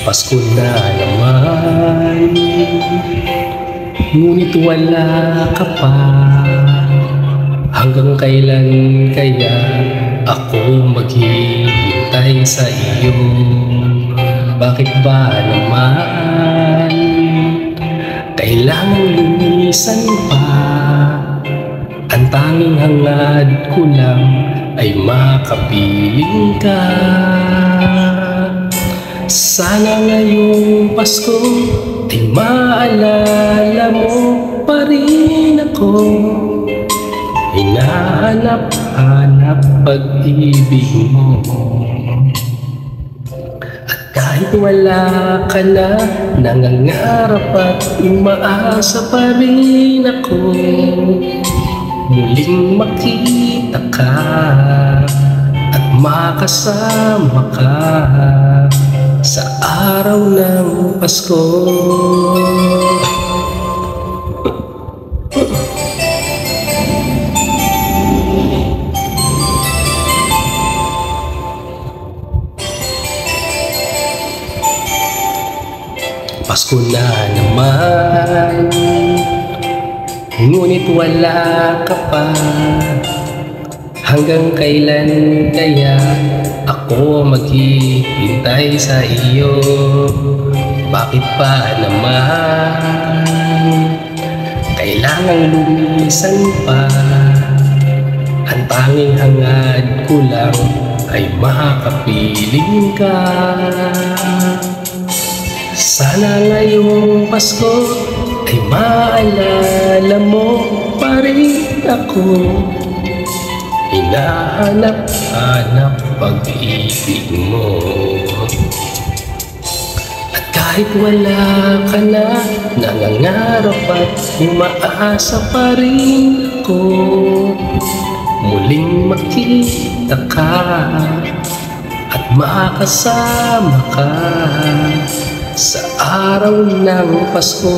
Pasko na naman, ngunit wala ka pa. Hanggang kailan kaya ako maghihintay sa iyo? Bakit ba naman kailangan lumisan pa? Ang tanging hangad ko lang ay makapiling ka. Sana ngayong Pasko ay maalala mo pa rin ako. Hinahanap-hanap pag-ibig mo. At kahit wala ka na, nangangarap at umaasa pa rin ako. Muling makita ka at makasama ka sa araw ng Pasko. Pasko na naman, ngunit wala ka pa. Hanggang kailan kaya ako maghihintay sa iyo? Bakit pa naman kailangang lumisan pa? Ang tanging hangad ko lang ay makapiling ka. Sana ngayong Pasko ay maalala mo pa rin ako. Hinahanap-hanap pag-ibig mo. At kahit wala ka na, nangangarap at umaasa pa rin ako. Muling makita ka at makasama ka sa araw ng Pasko.